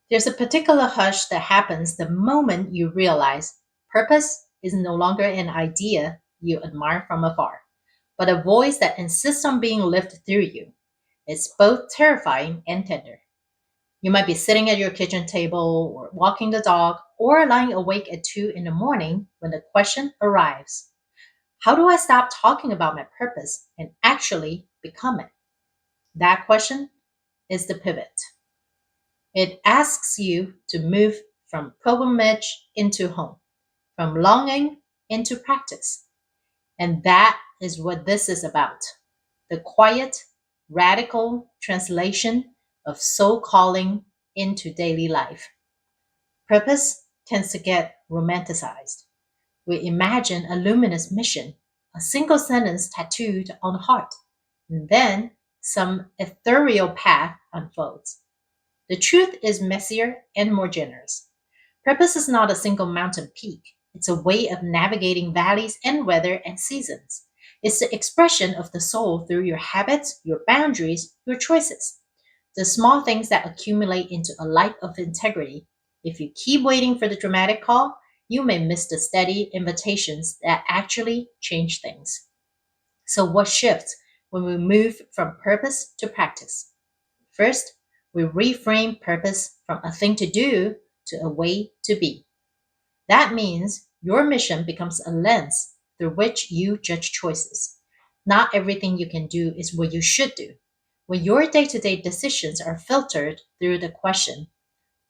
There's a particular hush that happens the moment you realize purpose is no longer an idea you admire from afar, but a voice that insists on being lived through you. It's both terrifying and tender. You might be sitting at your kitchen table or walking the dog or lying awake at 2 in the morning when the question arrives. How do I stop talking about my purpose and actually become it? That question is the pivot. It asks you to move from pilgrimage into home, from longing into practice. And that is what this is about, the quiet, radical translation of soul calling into daily life. Purpose tends to get romanticized. We imagine a luminous mission, a single sentence tattooed on the heart, and then some ethereal path unfolds. The truth is messier and more generous. Purpose is not a single mountain peak. It's a way of navigating valleys and weather and seasons. It's the expression of the soul through your habits, your boundaries, your choices. The small things that accumulate into a life of integrity. If you keep waiting for the dramatic call, you may miss the steady invitations that actually change things. So, what shifts when we move from purpose to practice? First, we reframe purpose from a thing to do to a way to be. That means your mission becomes a lens through which you judge choices. Not everything you can do is what you should do. When your day to day decisions are filtered through the question,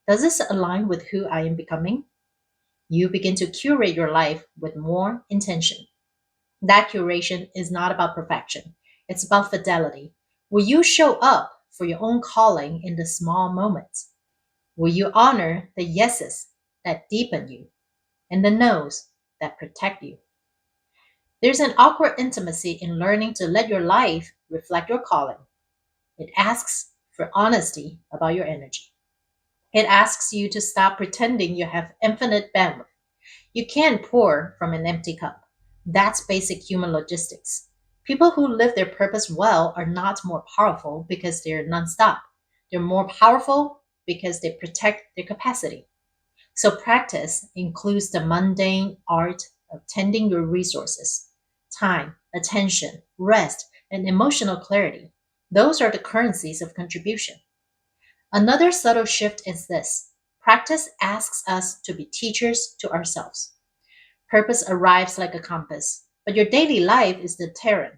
does this align with who I am becoming? You begin to curate your life with more intention. That curation is not about perfection, it's about fidelity. Will you show up for your own calling in the small moments? Will you honor the yeses that deepen you and the no's that protect you? There's an awkward intimacy in learning to let your life reflect your calling. It asks for honesty about your energy. It asks you to stop pretending you have infinite bandwidth. You can't pour from an empty cup. That's basic human logistics. People who live their purpose well are not more powerful because they're nonstop. They're more powerful because they protect their capacity. So, practice includes the mundane art of tending your resources time, attention, rest, and emotional clarity. Those are the currencies of contribution. Another subtle shift is this practice asks us to be teachers to ourselves. Purpose arrives like a compass, but your daily life is the terrain.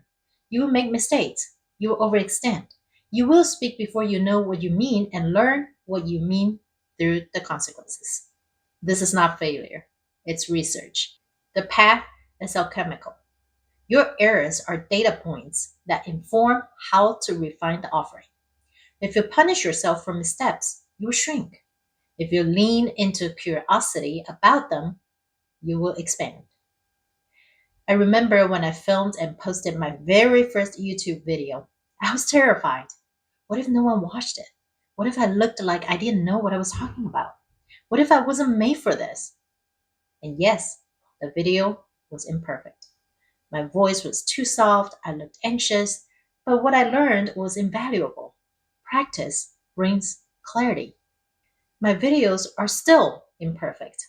You will make mistakes. You will overextend. You will speak before you know what you mean and learn what you mean through the consequences. This is not failure, it's research. The path is alchemical. Your errors are data points that inform how to refine the offering. If you punish yourself for missteps, you will shrink. If you lean into curiosity about them, you will expand. I remember when I filmed and posted my very first YouTube video, I was terrified. What if no one watched it? What if I looked like I didn't know what I was talking about? What if I wasn't made for this? And yes, the video was imperfect. My voice was too soft, I looked anxious, but what I learned was invaluable. Practice brings clarity. My videos are still imperfect,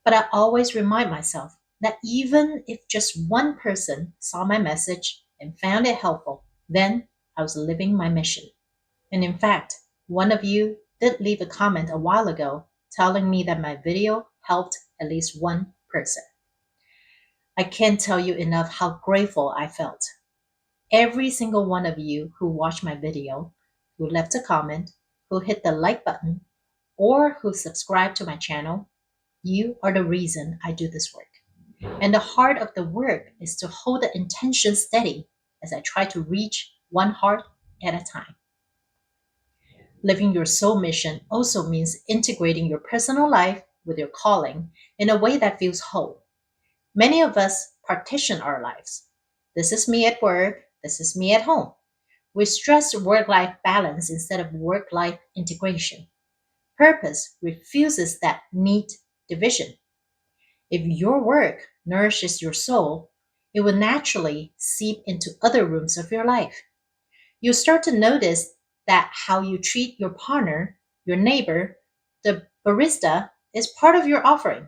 but I always remind myself that even if just one person saw my message and found it helpful, then I was living my mission. And in fact, one of you did leave a comment a while ago telling me that my video helped at least one person. I can't tell you enough how grateful I felt. Every single one of you who watched my video, who left a comment, who hit the like button, or who subscribed to my channel, you are the reason I do this work. And the heart of the work is to hold the intention steady as I try to reach one heart at a time. Living your soul mission also means integrating your personal life with your calling in a way that feels whole. Many of us partition our lives. This is me at work, this is me at home. We stress work life balance instead of work life integration. Purpose refuses that neat division. If your work nourishes your soul, it will naturally seep into other rooms of your life. You'll start to notice that how you treat your partner, your neighbor, The barista is part of your offering.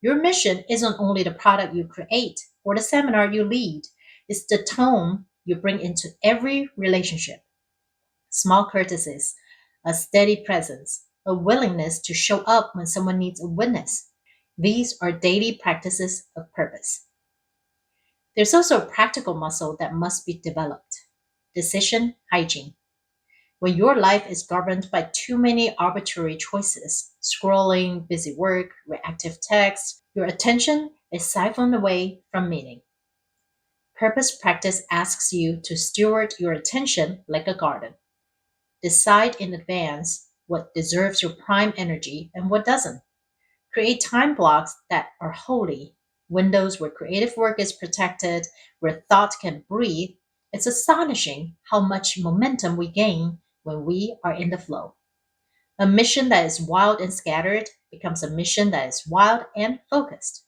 Your mission isn't only the product you create or the seminar you lead, it's the tone you bring into every relationship. Small courtesies, a steady presence, a willingness to show up when someone needs a witness. These are daily practices of purpose. There's also a practical muscle that must be developed: decision hygiene. When your life is governed by too many arbitrary choices, scrolling, busy work, reactive text, your attention is siphoned away from meaning. Purpose practice asks you to steward your attention like a garden. Decide in advance what deserves your prime energy and what doesn't. Create time blocks that are holy, windows where creative work is protected, where thought can breathe. It's astonishing how much momentum we gain when we are in the flow. A mission that is wild and scattered becomes a mission that is wild and focused.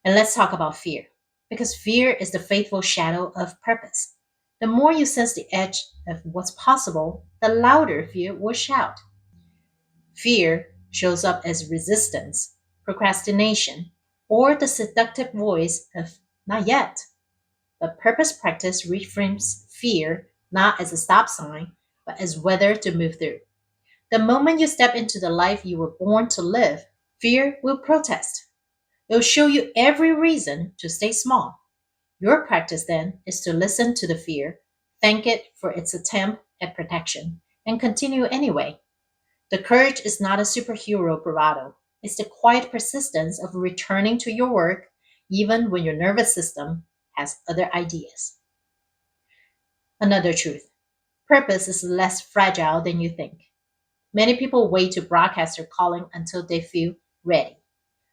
And let's talk about fear, because fear is the faithful shadow of purpose. The more you sense the edge of what's possible, the louder fear will shout. Fear shows up as resistance, procrastination, or the seductive voice of not yet. But purpose practice reframes fear not as a stop sign, but as weather to move through. The moment you step into the life you were born to live, fear will protest. It will show you every reason to stay small. Your practice then is to listen to the fear, thank it for its attempt at protection, and continue anyway. The courage is not a superhero bravado. It's the quiet persistence of returning to your work even when your nervous system has other ideas. Another truth: purpose is less fragile than you think. Many people wait to broadcast their calling until they feel ready.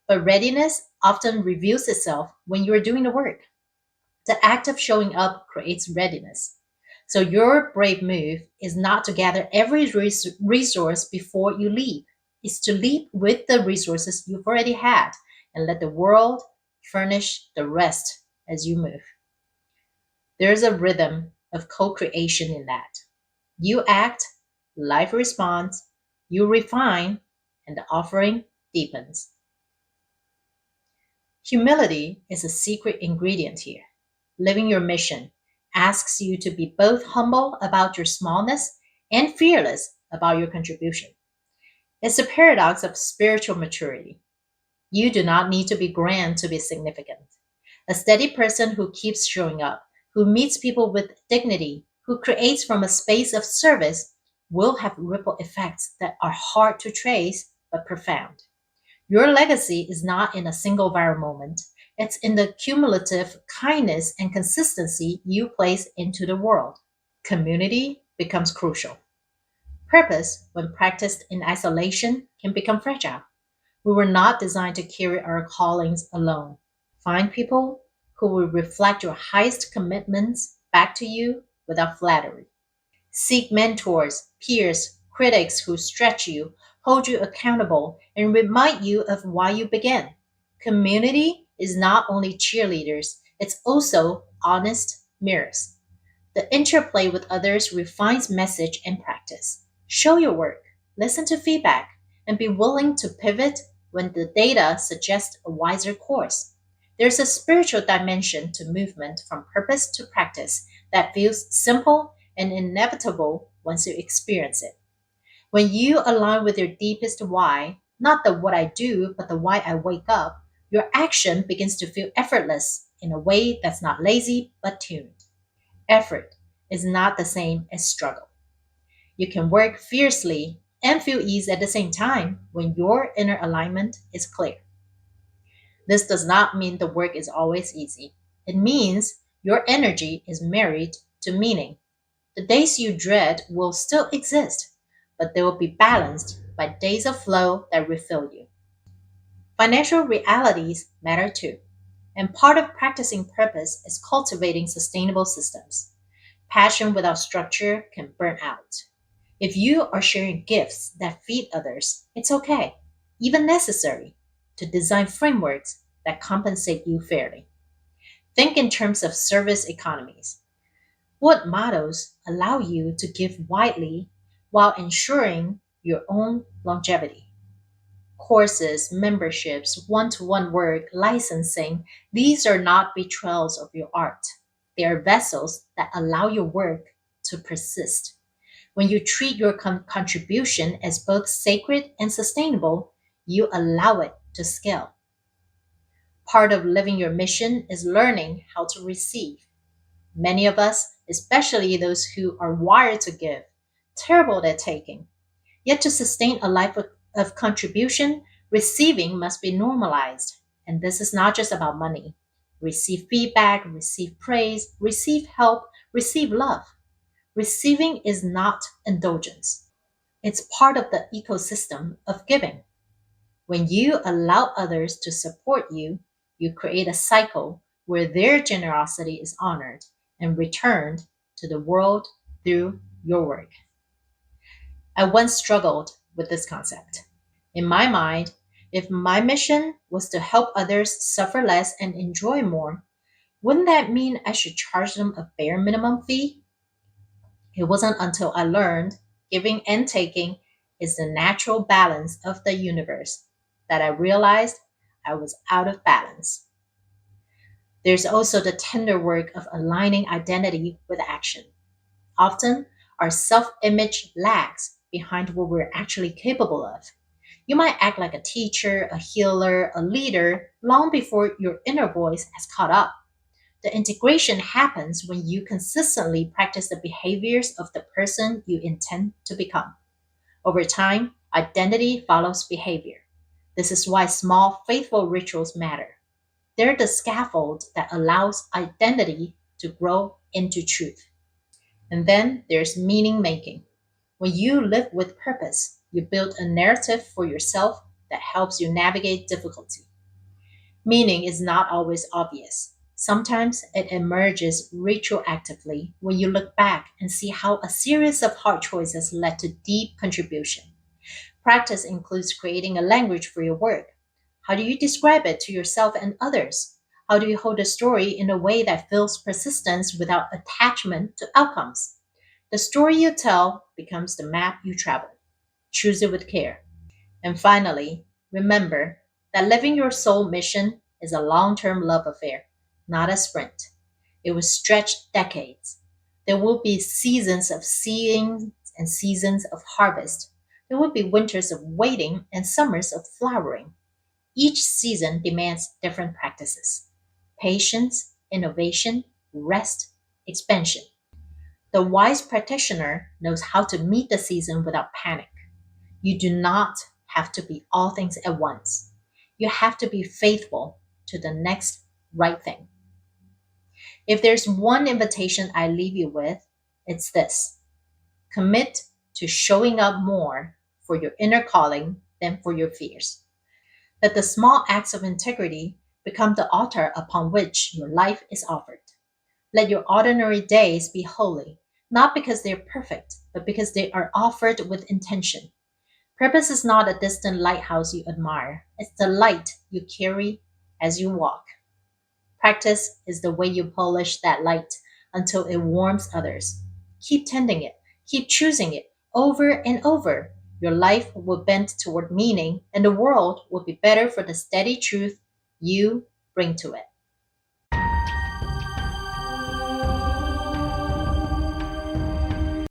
But readiness often reveals itself when you are doing the work. The act of showing up creates readiness. So your brave move is not to gather every resource before you leap. It's to leap with the resources you've already had and let the world furnish the rest as you move. There's a rhythm of co-creation in that. You act, life responds, you refine, and the offering deepens. Humility is a secret ingredient here. Living your mission asks you to be both humble about your smallness and fearless about your contribution. It's a paradox of spiritual maturity. You do not need to be grand to be significant. A steady person who keeps showing up, who meets people with dignity, who creates from a space of service, will have ripple effects that are hard to trace but profound. Your legacy is not in a single viral moment. It's in the cumulative kindness and consistency you place into the world. Community becomes crucial. Purpose, when practiced in isolation, can become fragile. We were not designed to carry our callings alone. Find people who will reflect your highest commitments back to you without flattery. Seek mentors, peers, critics who stretch you, hold you accountable, and remind you of why you began. Community is not only cheerleaders, it's also honest mirrors. The interplay with others refines message and practice. Show your work, listen to feedback, and be willing to pivot when the data suggests a wiser course. There's a spiritual dimension to movement from purpose to practice that feels simple and inevitable once you experience it. When you align with your deepest why, not the what I do, but the why I wake up, your action begins to feel effortless in a way that's not lazy but tuned. Effort is not the same as struggle. You can work fiercely and feel ease at the same time when your inner alignment is clear. This does not mean the work is always easy. It means your energy is married to meaning. The days you dread will still exist, but they will be balanced by days of flow that refill you. Financial realities matter too, and part of practicing purpose is cultivating sustainable systems. Passion without structure can burn out. If you are sharing gifts that feed others, it's okay, even necessary, to design frameworks that compensate you fairly. Think in terms of service economies. What models allow you to give widely while ensuring your own longevity. Courses, memberships, one to one work, licensing, these are not betrayals of your art. They are vessels that allow your work to persist. When you treat your contribution as both sacred and sustainable, you allow it to scale. Part of living your mission is learning how to receive. Many of us, especially those who are wired to give, terrible at taking. Yet to sustain a life of contribution, receiving must be normalized. And this is not just about money. Receive feedback, receive praise, receive help, receive love. Receiving is not indulgence. It's part of the ecosystem of giving. When you allow others to support you, you create a cycle where their generosity is honored and returned to the world through your work. I once struggled with this concept. In my mind, if my mission was to help others suffer less and enjoy more, wouldn't that mean I should charge them a bare minimum fee? It wasn't until I learned giving and taking is the natural balance of the universe that I realized I was out of balance. There's also the tender work of aligning identity with action. Often, our self image lags behind what we're actually capable of. You might act like a teacher, a healer, a leader long before your inner voice has caught up. The integration happens when you consistently practice the behaviors of the person you intend to become. Over time, identity follows behavior. This is why small, faithful rituals matter. They're the scaffold that allows identity to grow into truth. And then there's meaning making. When you live with purpose, you build a narrative for yourself that helps you navigate difficulty. Meaning is not always obvious. Sometimes it emerges retroactively when you look back and see how a series of hard choices led to deep contribution. Practice includes creating a language for your work. How do you describe it to yourself and others? How do you hold a story in a way that feels persistence without attachment to outcomes? The story you tell becomes the map you travel. Choose it with care. And finally, remember that living your soul mission is a long term love affair, not a sprint. It will stretch decades. There will be seasons of seeing and seasons of harvest. There will be winters of waiting and summers of flowering. Each season demands different practices: patience, innovation, rest, expansion. The wise practitioner knows how to meet the season without panic. You do not have to be all things at once. You have to be faithful to the next right thing. If there's one invitation I leave you with, it's this: commit to showing up more for your inner calling than for your fears. Let the small acts of integrity become the altar upon which your life is offered. Let your ordinary days be holy, not because they're perfect, but because they are offered with intention. Purpose is not a distant lighthouse you admire, it's the light you carry as you walk. Practice is the way you polish that light until it warms others. Keep tending it, keep choosing it over and over. Your life will bend toward meaning, and the world will be better for the steady truth you bring to it.